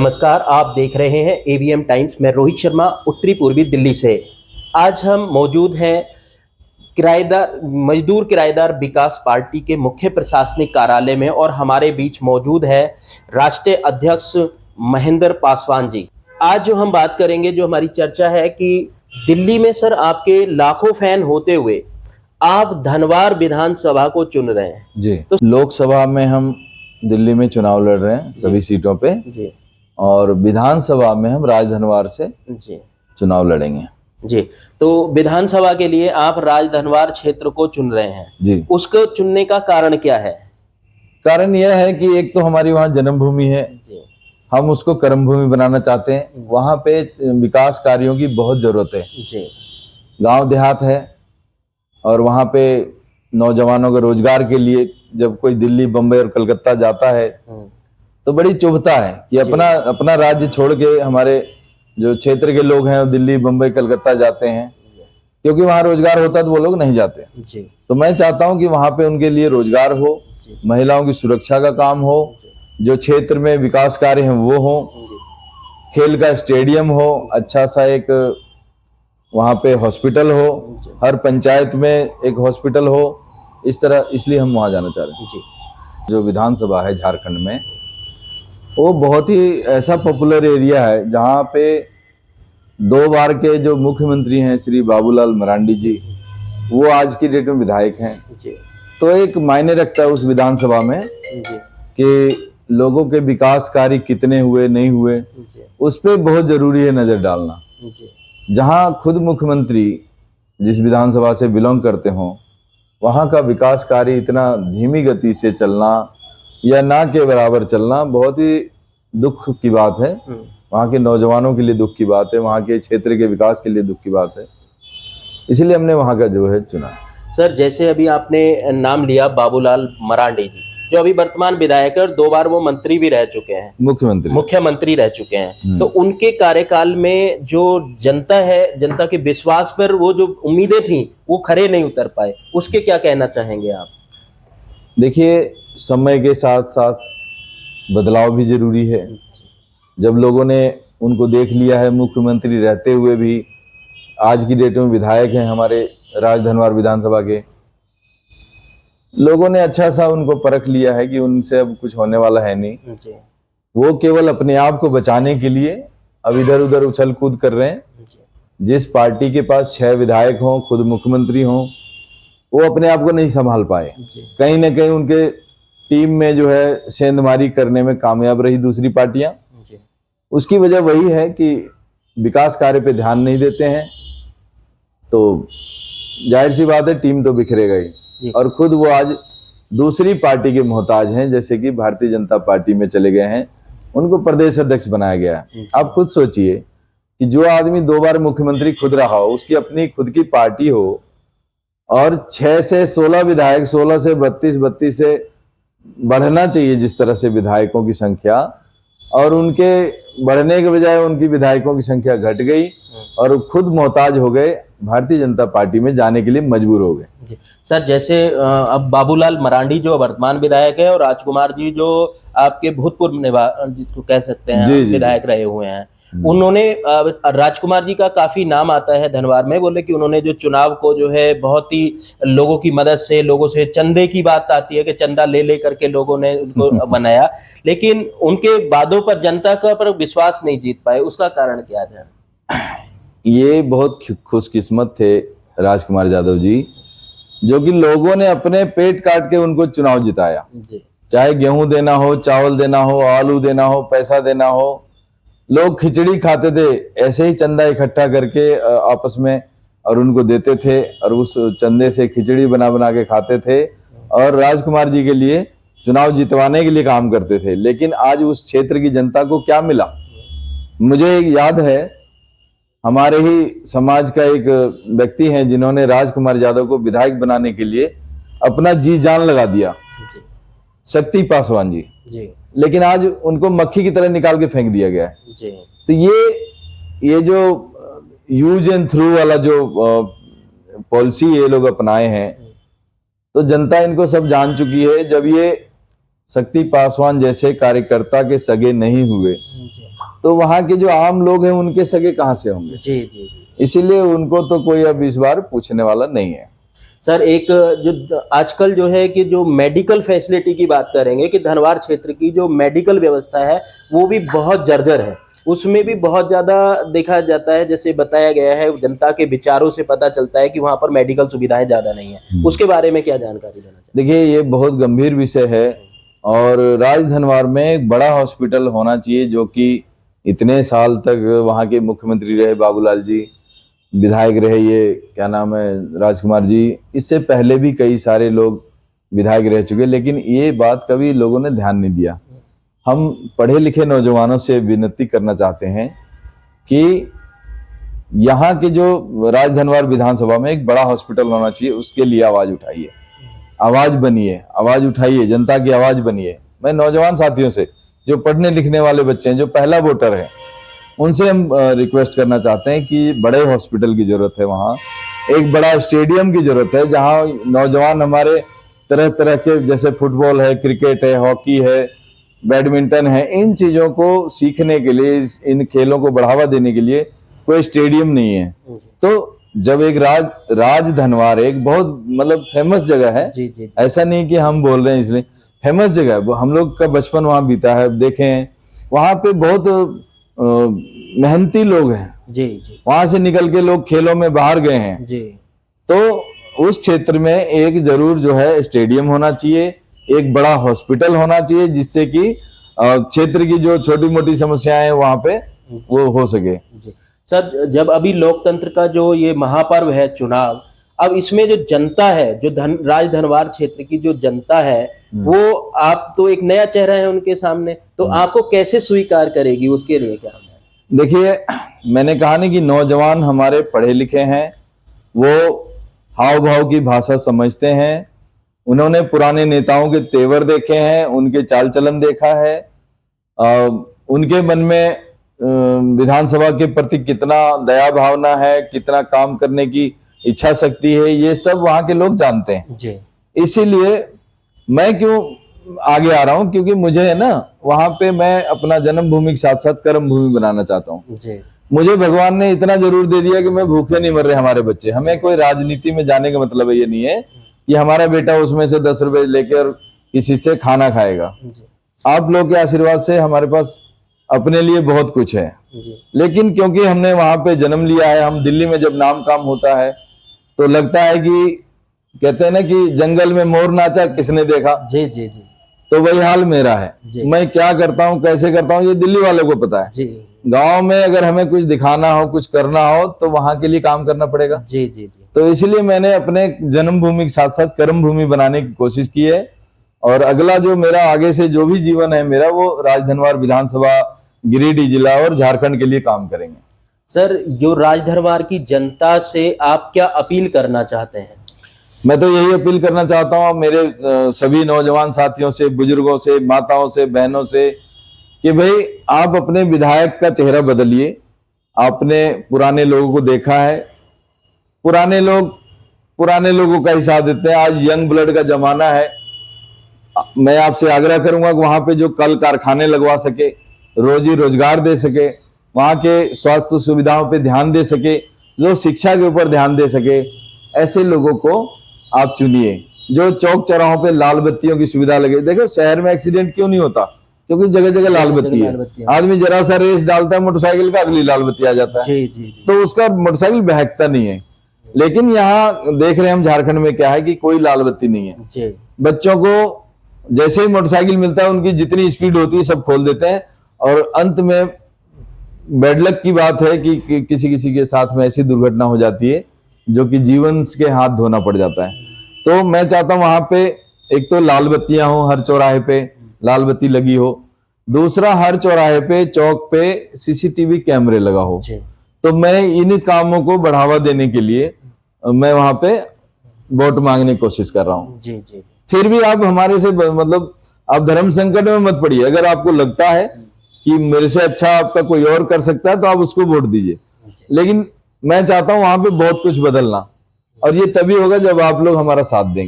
नमस्कार, आप देख रहे हैं एबीएम टाइम्स। मैं रोहित शर्मा, उत्तरी पूर्वी दिल्ली से। आज हम मौजूद हैं मजदूर किराएदार विकास पार्टी के मुख्य प्रशासनिक कार्यालय में और हमारे बीच मौजूद है राष्ट्रीय अध्यक्ष महेंद्र पासवान जी। आज जो हम बात करेंगे, जो हमारी चर्चा है कि दिल्ली में सर आपके लाखों फैन होते हुए आप धनवार विधानसभा को चुन रहे हैं जी। तो लोकसभा में हम दिल्ली में चुनाव लड़ रहे हैं सभी सीटों पे जी, और विधानसभा में हम राजधनवार से जी चुनाव लड़ेंगे जी। तो विधानसभा के लिए आप राजधनवार क्षेत्र को चुन रहे हैं जी। उसको चुनने का कारण क्या है? कारण यह है कि एक तो हमारी वहाँ जन्मभूमि है जी, हम उसको कर्मभूमि बनाना चाहते हैं। वहाँ पे विकास कार्यों की बहुत जरूरत है। जी, गांव देहात है और वहाँ पे नौजवानों के रोजगार के लिए जब कोई दिल्ली, बम्बई और कलकत्ता जाता है तो बड़ी चुभता है कि अपना राज्य छोड़ के हमारे जो क्षेत्र के लोग हैं दिल्ली, बम्बई, कलकत्ता जाते हैं, क्योंकि वहाँ रोजगार होता तो वो लोग नहीं जाते। जी, तो मैं चाहता हूँ कि वहाँ पे उनके लिए रोजगार हो, महिलाओं की सुरक्षा का काम हो, जो क्षेत्र में विकास कार्य हैं वो हो, खेल का स्टेडियम हो, अच्छा सा एक वहाँ पे हॉस्पिटल हो, हर पंचायत में एक हॉस्पिटल हो, इस तरह, इसलिए हम वहाँ जाना चाह रहे हैं। जी। जो विधानसभा है झारखंड में, वो बहुत ही ऐसा पॉपुलर एरिया है जहाँ पे 2 बार के जो मुख्यमंत्री हैं श्री बाबूलाल मरांडी जी, वो आज की डेट में विधायक हैं। जी, तो एक मायने रखता है उस विधानसभा में जी, कि लोगों के विकास कार्य कितने हुए, नहीं हुए, जी, उस पर बहुत जरूरी है नजर डालना। जी, जहाँ खुद मुख्यमंत्री जिस विधानसभा से बिलोंग करते हों, वहाँ का विकास कार्य इतना धीमी गति से चलना या ना के बराबर चलना बहुत ही दुख की बात है। वहाँ के नौजवानों के लिए दुख की बात है, वहाँ के क्षेत्र के विकास के लिए दुख की बात है, इसलिए हमने वहाँ का जो है चुना। सर, जैसे अभी आपने नाम लिया बाबूलाल मरांडी जी, जो अभी वर्तमान विधायक है और 2 बार वो मंत्री भी रह चुके हैं, मुख्यमंत्री रह चुके हैं। तो उनके कार्यकाल में जो जनता है, जनता के विश्वास पर वो जो उम्मीदें थी वो खरे नहीं उतर पाए, उसके क्या कहना चाहेंगे आप? देखिए, समय के साथ साथ बदलाव भी जरूरी है। जब लोगों ने उनको देख लिया है मुख्यमंत्री रहते हुए भी, आज की डेट में विधायक हैं हमारे राजधनवार विधानसभा के, लोगों ने अच्छा सा उनको परख लिया है कि उनसे अब कुछ होने वाला है नहीं। जी, वो केवल अपने आप को बचाने के लिए अब इधर उधर उछल कूद कर रहे हैं। जिस पार्टी के पास 6 विधायक हों, खुद मुख्यमंत्री हों, वो अपने आप को नहीं संभाल पाए। कहीं ना कहीं उनके टीम में जो है सेंधमारी करने में कामयाब रही दूसरी पार्टियां। उसकी वजह वही है कि विकास कार्य पे ध्यान नहीं देते हैं, तो जाहिर सी बात है टीम तो बिखरेगा ही। और खुद वो आज दूसरी पार्टी के मोहताज हैं, जैसे कि भारतीय जनता पार्टी में चले गए हैं, उनको प्रदेश अध्यक्ष बनाया गया है। आप खुद सोचिए कि जो आदमी 2 बार मुख्यमंत्री खुद रहा हो, उसकी अपनी खुद की पार्टी हो और 6 से 16 विधायक, 16 से 32, 32 से बढ़ना चाहिए जिस तरह से विधायकों की संख्या, और उनके बढ़ने के बजाय उनकी विधायकों की संख्या घट गई और खुद मोहताज हो गए, भारतीय जनता पार्टी में जाने के लिए मजबूर हो गए। सर, जैसे अब बाबूलाल मरांडी जो वर्तमान विधायक है और राजकुमार जी जो आपके भूतपूर्व जिसको कह सकते हैं विधायक रहे हुए हैं, उन्होंने राजकुमार जी का काफी नाम आता है धनवार में, बोले कि उन्होंने जो चुनाव को जो है बहुत ही लोगों की मदद से, लोगों से चंदे की बात आती है कि चंदा ले करके लोगों ने उनको बनाया, लेकिन उनके वादों पर जनता का पर विश्वास नहीं जीत पाए, उसका कारण क्या है? ये बहुत खुशकिस्मत थे राजकुमार यादव जी, जो कि लोगों ने अपने पेट काट के उनको चुनाव जिताया। चाहे गेहूं देना हो, चावल देना हो, आलू देना हो, पैसा देना हो, लोग खिचड़ी खाते थे, ऐसे ही चंदा इकट्ठा करके आपस में और उनको देते थे और उस चंदे से खिचड़ी बना बना के खाते थे और राजकुमार जी के लिए चुनाव जितवाने के लिए काम करते थे। लेकिन आज उस क्षेत्र की जनता को क्या मिला? मुझे याद है, हमारे ही समाज का एक व्यक्ति है जिन्होंने राजकुमार यादव को विधायक बनाने के लिए अपना जी जान लगा दिया, शक्ति पासवान जी। लेकिन आज उनको मक्खी की तरह निकाल के फेंक दिया गया है। तो ये जो यूज एंड थ्रू वाला जो पॉलिसी ये लोग अपनाए हैं, तो जनता इनको सब जान चुकी है। जब ये शक्ति पासवान जैसे कार्यकर्ता के सगे नहीं हुए जी तो वहाँ के जो आम लोग हैं उनके सगे कहाँ से होंगे। जी जी जी। इसीलिए उनको तो कोई अब इस बार पूछने वाला नहीं है। सर एक जो आजकल जो है कि जो मेडिकल फैसिलिटी की बात करेंगे कि धनबाद क्षेत्र की जो मेडिकल व्यवस्था है वो भी बहुत जर्जर है, उसमें भी बहुत ज़्यादा देखा जाता है, जैसे बताया गया है जनता के विचारों से पता चलता है कि वहाँ पर मेडिकल सुविधाएं ज़्यादा नहीं है, उसके बारे में क्या जानकारी देना चाहिए? देखिए ये बहुत गंभीर विषय है और राजधनवार में एक बड़ा हॉस्पिटल होना चाहिए, जो कि इतने साल तक वहाँ के मुख्यमंत्री रहे बाबूलाल जी, विधायक रहे ये क्या नाम है राजकुमार जी, इससे पहले भी कई सारे लोग विधायक रह चुके, लेकिन ये बात कभी लोगों ने ध्यान नहीं दिया। हम पढ़े लिखे नौजवानों से विनती करना चाहते हैं कि यहाँ के जो राजधनवार विधानसभा में एक बड़ा हॉस्पिटल होना चाहिए, उसके लिए आवाज उठाइए, आवाज बनिए, आवाज उठाइए, जनता की आवाज बनिए। मैं नौजवान साथियों से, जो पढ़ने लिखने वाले बच्चे हैं, जो पहला वोटर है, उनसे हम रिक्वेस्ट करना चाहते हैं कि बड़े हॉस्पिटल की जरूरत है, वहाँ एक बड़ा स्टेडियम की जरूरत है, जहाँ नौजवान हमारे तरह तरह के, जैसे फुटबॉल है, क्रिकेट है, हॉकी है, बैडमिंटन है, इन चीजों को सीखने के लिए, इन खेलों को बढ़ावा देने के लिए कोई स्टेडियम नहीं है। तो जब एक राजधनवार एक बहुत मतलब फेमस जगह है, जी जी ऐसा नहीं कि हम बोल रहे हैं इसलिए, फेमस जगह है, हम लोग का बचपन वहां बीता है, देखे हैं, वहां पे बहुत मेहनती लोग हैं, जी जी वहां से निकल के लोग खेलों में बाहर गए हैं। जी। तो उस क्षेत्र में एक जरूर जो है स्टेडियम होना चाहिए, एक बड़ा हॉस्पिटल होना चाहिए, जिससे कि क्षेत्र की जो छोटी मोटी समस्याएं हैं वहां पे वो हो सके। जी सर, जब अभी लोकतंत्र का जो ये महापर्व है चुनाव, अब इसमें जो जनता है, जो राजधनवार क्षेत्र की जो जनता है, वो आप तो एक नया चेहरा है उनके सामने, तो आपको कैसे स्वीकार करेगी, उसके लिए क्या है? देखिए मैंने कहा नहीं कि नौजवान हमारे पढ़े लिखे हैं, वो हाव भाव की भाषा समझते हैं, उन्होंने पुराने नेताओं के तेवर देखे हैं, उनके चाल चलन देखा है, उनके मन में विधानसभा के प्रति कितना दया भावना है, कितना काम करने की इच्छा शक्ति है, ये सब वहां के लोग जानते हैं जी। इसीलिए मैं क्यों आगे आ रहा हूं, क्योंकि मुझे है ना वहां पे मैं अपना जन्म भूमि के साथ साथ कर्म भूमि बनाना चाहता हूँ। मुझे भगवान ने इतना जरूर दे दिया कि मैं भूखे नहीं मर रहे हमारे बच्चे। हमें कोई राजनीति में जाने का मतलब ये नहीं है कि हमारा बेटा उसमें से 10 रुपए लेकर किसी से खाना खाएगा। आप लोग के आशीर्वाद से हमारे पास अपने लिए बहुत कुछ है, लेकिन क्योंकि हमने वहां पे जन्म लिया है, हम दिल्ली में जब नाम काम होता है तो लगता है कि कहते हैं ना कि जंगल में मोर नाचा किसने देखा। जी जी जी। तो वही हाल मेरा है। मैं क्या करता हूँ, कैसे करता हूँ, ये दिल्ली वालों को पता है। गांव में अगर हमें कुछ दिखाना हो, कुछ करना हो, तो वहां के लिए काम करना पड़ेगा। जी जी जी। तो इसलिए मैंने अपने जन्मभूमि के साथ साथ कर्म भूमि बनाने की कोशिश की है, और अगला जो मेरा आगे से जो भी जीवन है मेरा, वो राजधनवार विधानसभा, गिरिडीह जिला और झारखंड के लिए काम करेंगे। सर, जो राजधनवार की जनता से आप क्या अपील करना चाहते हैं? मैं तो यही अपील करना चाहता हूँ मेरे सभी नौजवान साथियों से, बुजुर्गों से, माताओं से, बहनों से, कि भाई आप अपने विधायक का चेहरा बदलिए। आपने पुराने लोगों को देखा है, पुराने लोगों का ही साथ देते हैं। आज यंग ब्लड का जमाना है। मैं आपसे आग्रह करूंगा कि वहां पे जो कल कारखाने लगवा सके, रोजी रोजगार दे सके, वहां के स्वास्थ्य सुविधाओं पे ध्यान दे सके, जो शिक्षा के ऊपर ध्यान दे सके, ऐसे लोगों को आप चुनिए। जो चौक चौराहों पे लाल बत्तियों की सुविधा लगे। देखो शहर में एक्सीडेंट क्यों नहीं होता? क्योंकि जगह जगह लाल बत्ती है। आदमी जरा सा रेस डालता है मोटरसाइकिल का, अगली लाल बत्ती आ जाता है। जी, जी, जी। तो उसका मोटरसाइकिल बहकता नहीं है। लेकिन यहाँ देख रहे हैं हम झारखंड में क्या है कि कोई लाल बत्ती नहीं है। जी। बच्चों को जैसे ही मोटरसाइकिल मिलता है, उनकी जितनी स्पीड होती है सब खोल देते हैं, और अंत में बैड लक की बात है कि किसी किसी के साथ में ऐसी दुर्घटना हो जाती है जो कि जीवन के हाथ धोना पड़ जाता है। तो मैं चाहता हूं वहां पे एक तो लाल बत्तियां हो, हर चौराहे पे लाल बत्ती लगी हो। दूसरा, हर चौराहे पे, चौक पे सीसीटीवी कैमरे लगा हो। तो मैं इन कामों को बढ़ावा देने के लिए मैं वहां पे वोट मांगने की कोशिश कर रहा हूँ। जी जी। फिर भी आप हमारे से मतलब आप धर्म संकट में मत पड़िए। अगर आपको लगता है कि मेरे से अच्छा आपका कोई और कर सकता है तो आप उसको वोट दीजिए। लेकिन मैं चाहता हूं वहां पे बहुत कुछ बदलना, और ये तभी होगा जब आप लोग हमारा साथ देंगे।